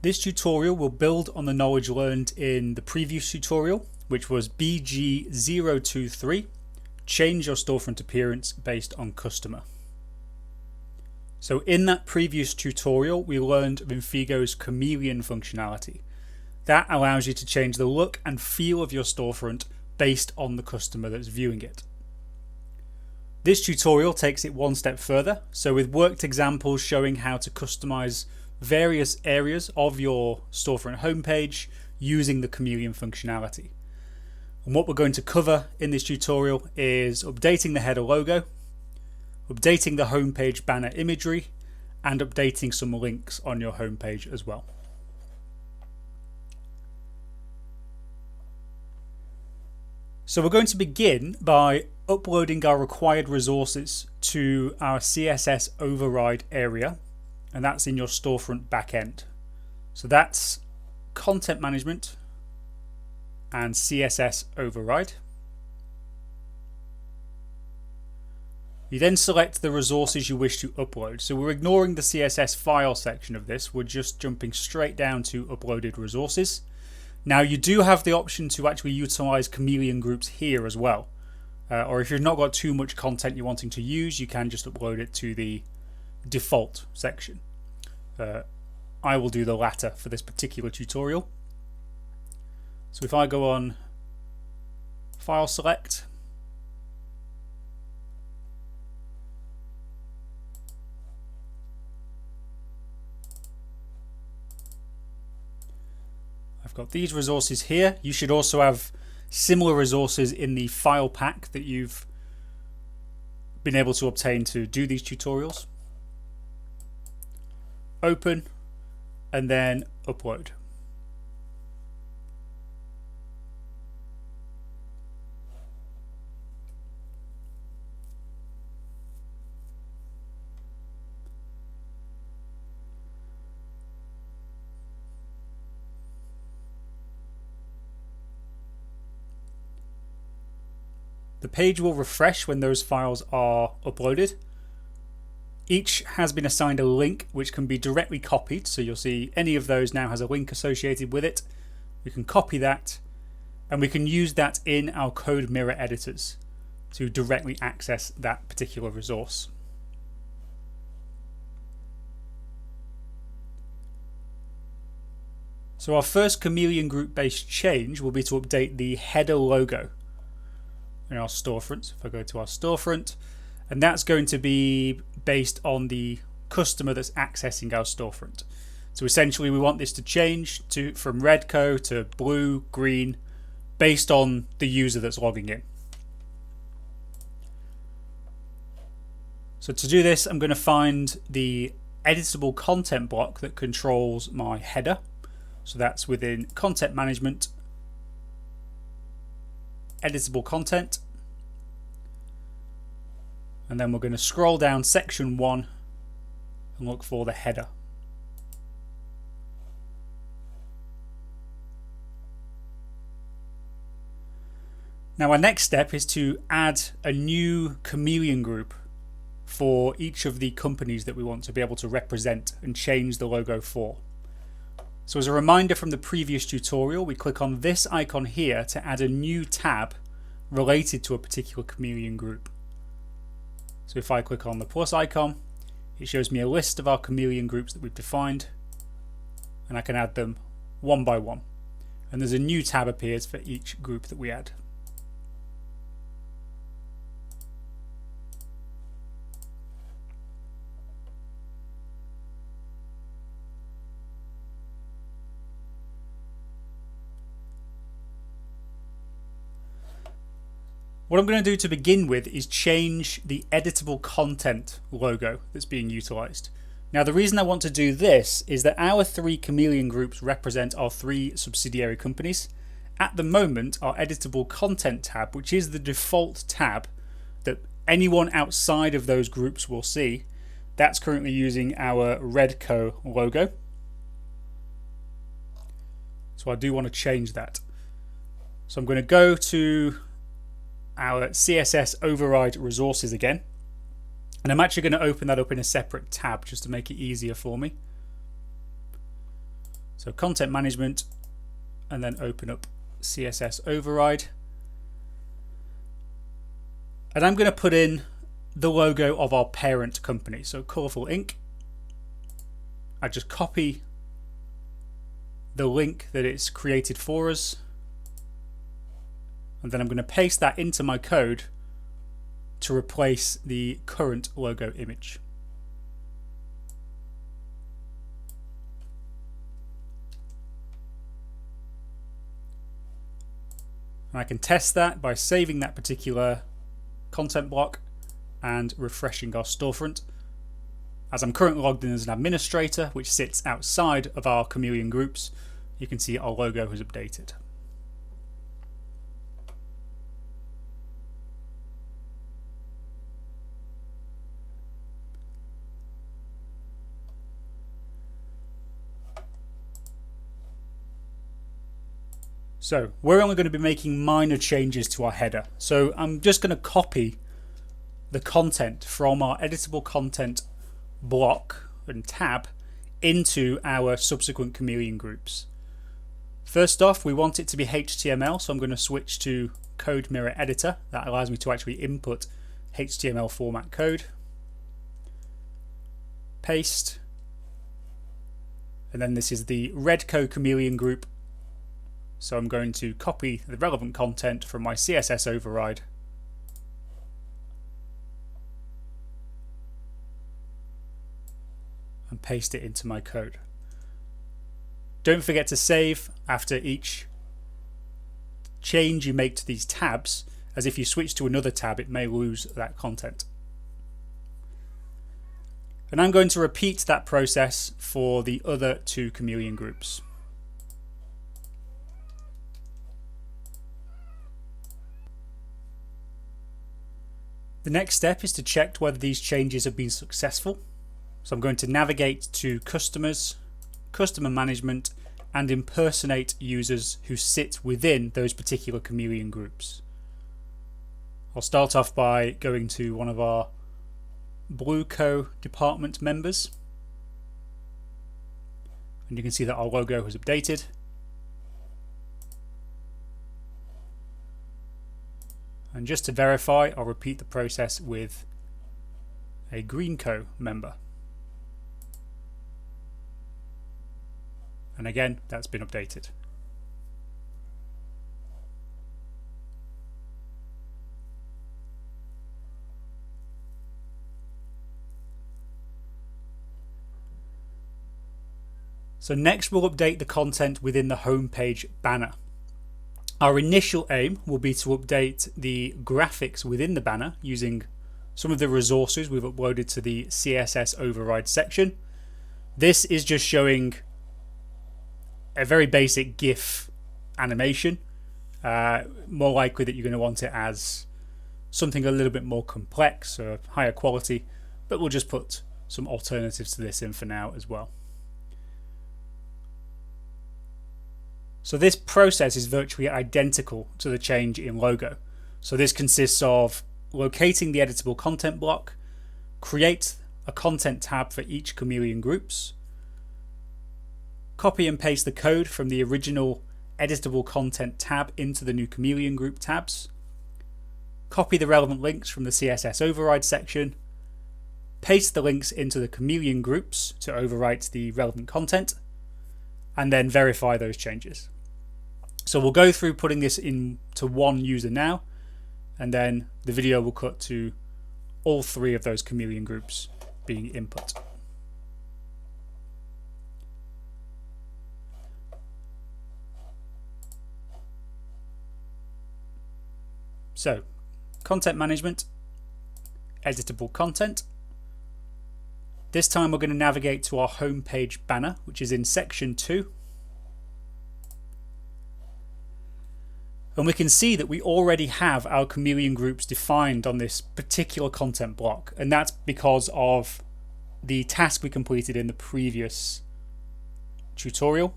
This tutorial will build on the knowledge learned in the previous tutorial, which was BG023, change your storefront appearance based on customer. So in that previous tutorial, we learned of Infigo's Chameleon functionality. That allows you to change the look and feel of your storefront based on the customer that's viewing it. This tutorial takes it one step further, so with worked examples showing how to customize various areas of your storefront homepage using the Chameleon functionality. And what we're going to cover in this tutorial is updating the header logo, updating the homepage banner imagery, and updating some links on your homepage as well. So we're going to begin by uploading our required resources to our CSS override area, and that's in your storefront backend. So that's content management and CSS override. You then select the resources you wish to upload. So we're ignoring the CSS file section of this. We're just jumping straight down to uploaded resources. Now you do have the option to actually utilize Chameleon groups here as well. Or if you've not got too much content you're wanting to use, you can just upload it to the default section. I will do the latter for this particular tutorial. So if I go on File Select, I've got these resources here. You should also have similar resources in the file pack that you've been able to obtain to do these tutorials. Open and then upload. The page will refresh when those files are uploaded. Each has been assigned a link which can be directly copied, so you'll see any of those now has a link associated with it. We can copy that and we can use that in our code mirror editors to directly access that particular resource. So our first Chameleon group based change will be to update the header logo in our storefront. If I go to our storefront, and that's going to be based on the customer that's accessing our storefront. So essentially we want this to change from red co to blue, green, based on the user that's logging in. So to do this, I'm going to find the editable content block that controls my header. So that's within content management, editable content, and then we're going to scroll down section 1 and look for the header. Now our next step is to add a new Chameleon group for each of the companies that we want to be able to represent and change the logo for. So as a reminder from the previous tutorial, we click on this icon here to add a new tab related to a particular Chameleon group. So if I click on the plus icon, it shows me a list of our Chameleon groups that we've defined, and I can add them one by one. And there's a new tab appears for each group that we add. What I'm going to do to begin with is change the editable content logo that's being utilized. Now the reason I want to do this is that our 3 Chameleon groups represent our 3 subsidiary companies. At the moment, our editable content tab, which is the default tab that anyone outside of those groups will see, that's currently using our Redco logo. So I do want to change that. So I'm going to go to our CSS override resources again, and I'm actually going to open that up in a separate tab just to make it easier for me. So content management, and then open up CSS override. And I'm going to put in the logo of our parent company, so Colourful Ink. I just copy the link that it's created for us, and then I'm going to paste that into my code to replace the current logo image. And I can test that by saving that particular content block and refreshing our storefront. As I'm currently logged in as an administrator, which sits outside of our Chameleon groups, you can see our logo has updated. So we're only going to be making minor changes to our header. So I'm just going to copy the content from our editable content block and tab into our subsequent Chameleon groups. First off, we want it to be HTML, so I'm going to switch to Code Mirror Editor. That allows me to actually input HTML format code. Paste. And then this is the Redco Chameleon group. So I'm going to copy the relevant content from my CSS override and paste it into my code. Don't forget to save after each change you make to these tabs, as if you switch to another tab it may lose that content. And I'm going to repeat that process for the other two Chameleon groups. The next step is to check whether these changes have been successful. So I'm going to navigate to Customers, Customer Management, and impersonate users who sit within those particular Chameleon groups. I'll start off by going to one of our Blueco department members. And you can see that our logo has updated. And just to verify, I'll repeat the process with a Greenco member. And again, that's been updated. So next we'll update the content within the homepage banner. Our initial aim will be to update the graphics within the banner using some of the resources we've uploaded to the CSS override section. This is just showing a very basic GIF animation. More likely that you're going to want it as something a little bit more complex or higher quality, but we'll just put some alternatives to this in for now as well. So this process is virtually identical to the change in logo. So this consists of locating the editable content block, create a content tab for each Chameleon groups, copy and paste the code from the original editable content tab into the new Chameleon group tabs, copy the relevant links from the CSS override section, paste the links into the Chameleon groups to overwrite the relevant content, and then verify those changes. So we'll go through putting this into one user now, and then the video will cut to all three of those Chameleon groups being input. So, content management, editable content. This time we're going to navigate to our homepage banner, which is in section 2. And we can see that we already have our Chameleon groups defined on this particular content block. And that's because of the task we completed in the previous tutorial.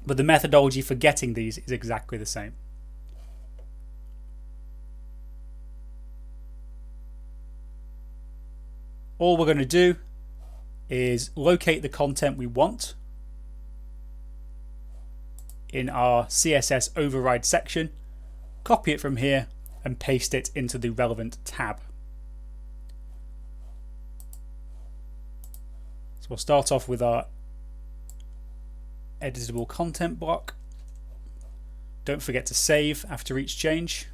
But the methodology for getting these is exactly the same. All we're going to do is locate the content we want. in our CSS override section, copy it from here and paste it into the relevant tab. So we'll start off with our editable content block. Don't forget to save after each change.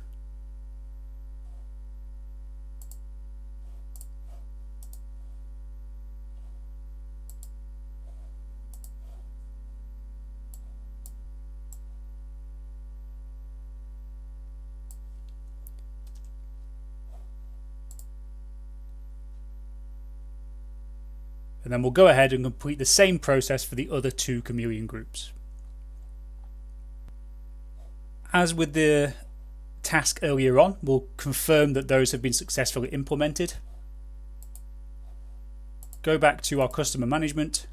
And then we'll go ahead and complete the same process for the other two Chameleon groups. As with the task earlier on, we'll confirm that those have been successfully implemented. Go back to our customer management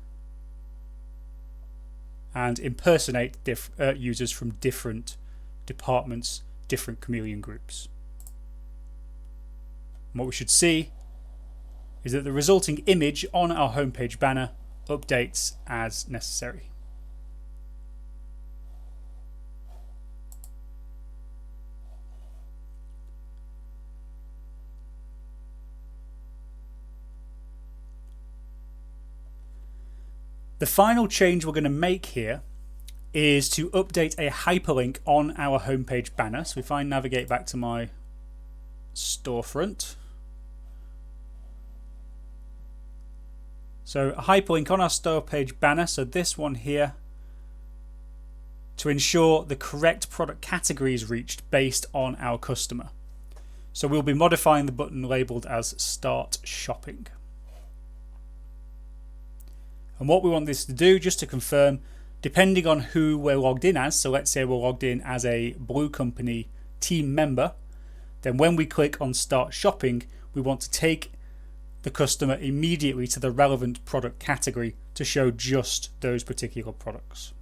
and impersonate users from different departments, different Chameleon groups. And what we should see is that the resulting image on our homepage banner updates as necessary. The final change we're going to make here is to update a hyperlink on our homepage banner. So if I navigate back to my storefront, so a hyperlink on our store page banner, so this one here, to ensure the correct product category is reached based on our customer. So we'll be modifying the button labeled as Start Shopping. And what we want this to do, just to confirm, depending on who we're logged in as, so let's say we're logged in as a Blue Company team member, then when we click on Start Shopping, we want to take the customer immediately to the relevant product category to show just those particular products.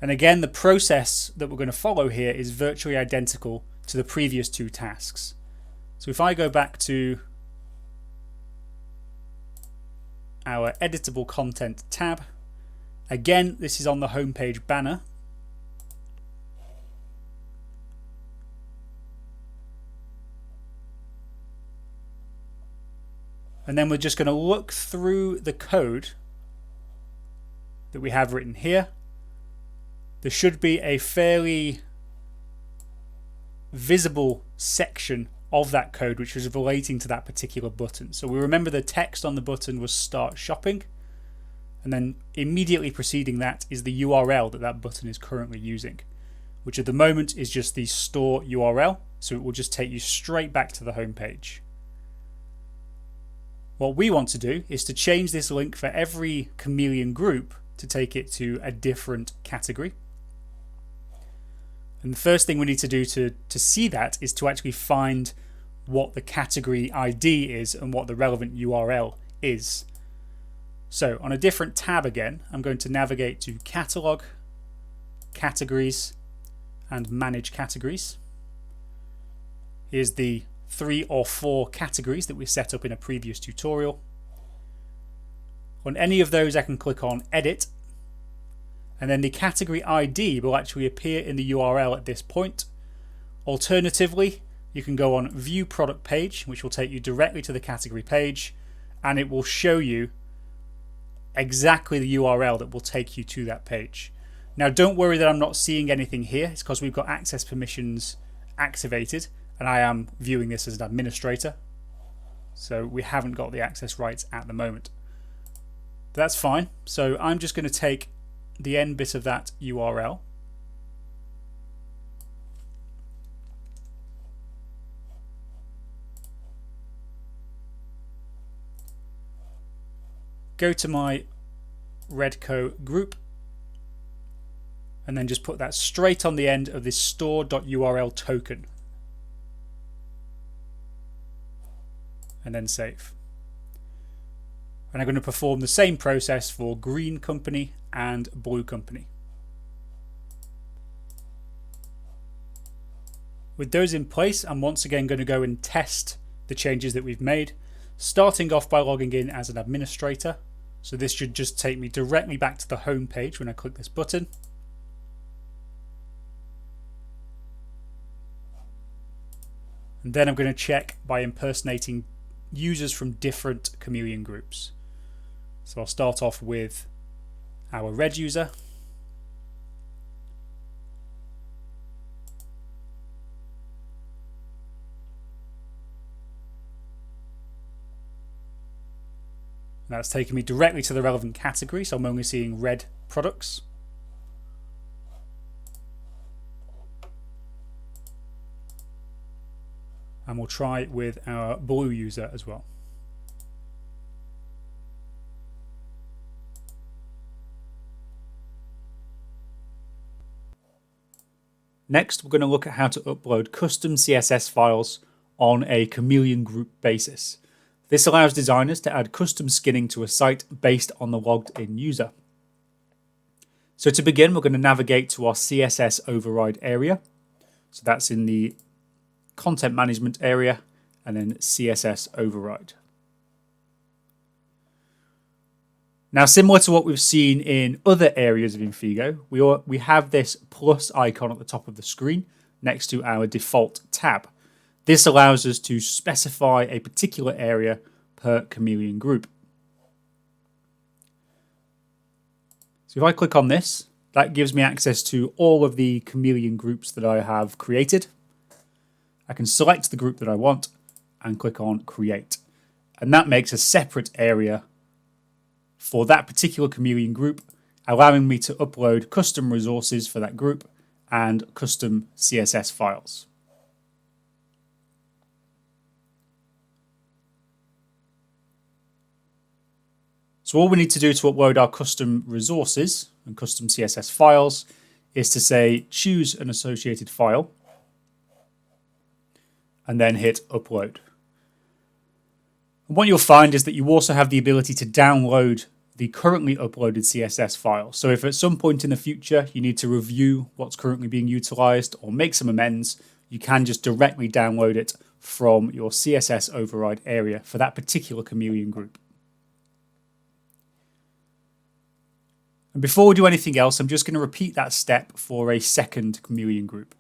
And again, the process that we're going to follow here is virtually identical to the previous two tasks. So if I go back to our editable content tab, again, this is on the homepage banner. And then we're just going to look through the code that we have written here. There should be a fairly visible section of that code which is relating to that particular button. So we remember the text on the button was Start Shopping, and then immediately preceding that is the URL that that button is currently using, which at the moment is just the store URL, so it will just take you straight back to the home page. What we want to do is to change this link for every Chameleon group to take it to a different category. And the first thing we need to do to see that is to actually find what the category ID is and what the relevant URL is. So on a different tab again, I'm going to navigate to Catalog, Categories, and Manage Categories. Here's the 3 or 4 categories that we set up in a previous tutorial. On any of those I can click on Edit, and then the category ID will actually appear in the URL at this point. Alternatively, you can go on View Product Page, which will take you directly to the category page, and it will show you exactly the URL that will take you to that page. Now don't worry that I'm not seeing anything here. It's because we've got access permissions activated and I am viewing this as an administrator, so we haven't got the access rights at the moment. But that's fine. So I'm just going to take the end bit of that URL, go to my Redco group, and then just put that straight on the end of this store.url token, and then save. And I'm going to perform the same process for Green Company and Blue Company. With those in place, I'm once again going to go and test the changes that we've made, starting off by logging in as an administrator. So this should just take me directly back to the home page when I click this button. And then I'm going to check by impersonating users from different Chameleon groups. So I'll start off with our red user. That's taken me directly to the relevant category, so I'm only seeing red products. And we'll try it with our blue user as well. Next, we're going to look at how to upload custom CSS files on a Chameleon group basis. This allows designers to add custom skinning to a site based on the logged in user. So to begin, we're going to navigate to our CSS override area. So that's in the content management area and then CSS override. Now, similar to what we've seen in other areas of Infigo, we have this plus icon at the top of the screen next to our default tab. This allows us to specify a particular area per Chameleon group. So if I click on this, that gives me access to all of the Chameleon groups that I have created. I can select the group that I want and click on Create. And that makes a separate area for that particular Chameleon group, allowing me to upload custom resources for that group and custom CSS files. So all we need to do to upload our custom resources and custom CSS files is to say choose an associated file and then hit upload. And what you'll find is that you also have the ability to download the currently uploaded CSS file. So if at some point in the future you need to review what's currently being utilized or make some amends, you can just directly download it from your CSS override area for that particular Chameleon group. And before we do anything else, I'm just going to repeat that step for a second Chameleon group.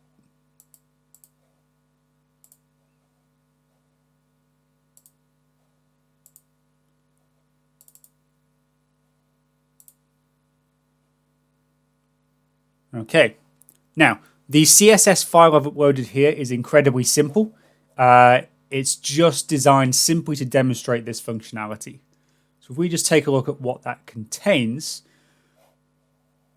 Okay, now the CSS file I've uploaded here is incredibly simple. It's just designed simply to demonstrate this functionality. So if we just take a look at what that contains,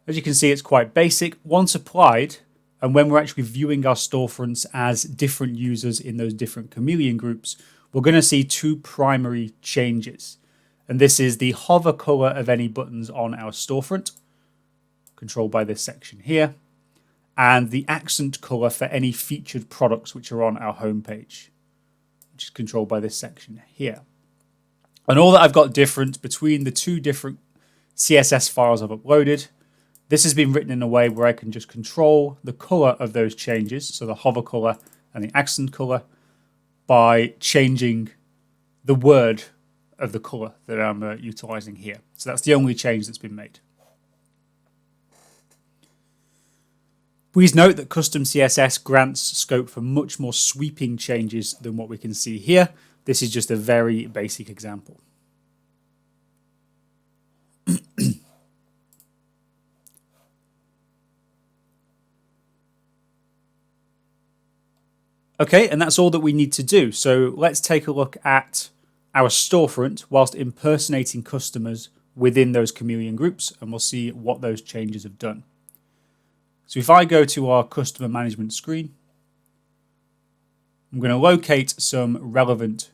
as you can see, it's quite basic. Once applied, and when we're actually viewing our storefronts as different users in those different Chameleon groups, we're going to see two primary changes. And this is the hover color of any buttons on our storefront, controlled by this section here, and the accent color for any featured products which are on our homepage, which is controlled by this section here. And all that I've got different between the two different CSS files I've uploaded, this has been written in a way where I can just control the color of those changes, so the hover color and the accent color, by changing the word of the color that I'm utilizing here. So that's the only change that's been made. Please note that custom CSS grants scope for much more sweeping changes than what we can see here. This is just a very basic example. Okay, and that's all that we need to do. So let's take a look at our storefront whilst impersonating customers within those Chameleon groups, and we'll see what those changes have done. So if I go to our customer management screen, I'm going to locate some relevant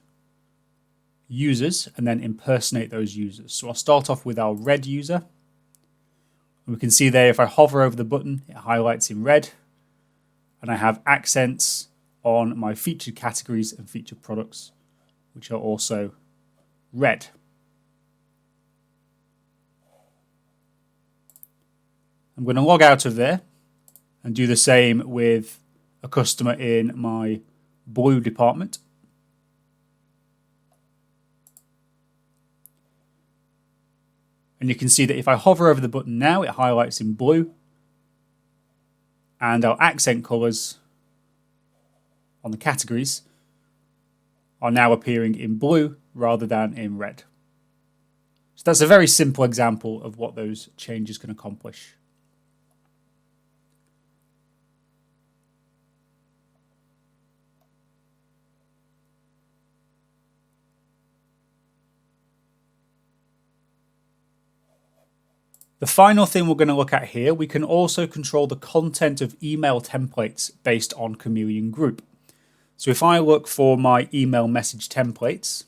users and then impersonate those users. So I'll start off with our red user. And we can see there, if I hover over the button, it highlights in red. And I have accents on my featured categories and featured products, which are also red. I'm going to log out of there and do the same with a customer in my blue department. And you can see that if I hover over the button now, it highlights in blue. And our accent colors on the categories are now appearing in blue rather than in red. So that's a very simple example of what those changes can accomplish. The final thing we're going to look at here, we can also control the content of email templates based on Chameleon Group. So if I look for my email message templates,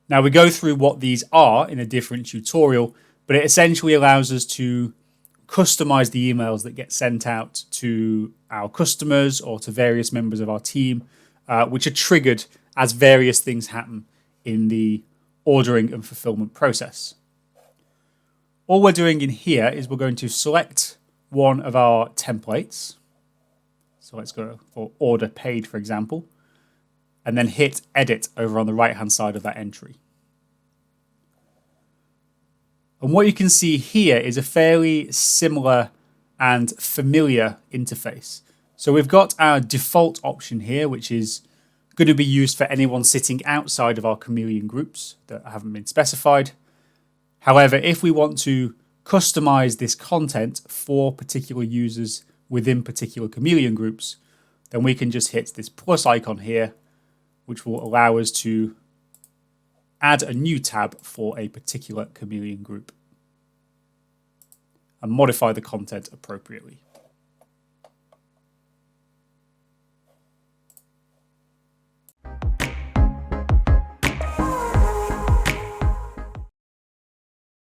now we go through what these are in a different tutorial, but it essentially allows us to customize the emails that get sent out to our customers or to various members of our team, which are triggered as various things happen in the ordering and fulfillment process. All we're doing in here is we're going to select one of our templates. So let's go for order paid, for example, and then hit edit over on the right-hand side of that entry. And what you can see here is a fairly similar and familiar interface. So we've got our default option here, which is going to be used for anyone sitting outside of our Chameleon groups that haven't been specified. However, if we want to customize this content for particular users within particular Chameleon groups, then we can just hit this plus icon here, which will allow us to add a new tab for a particular Chameleon group and modify the content appropriately.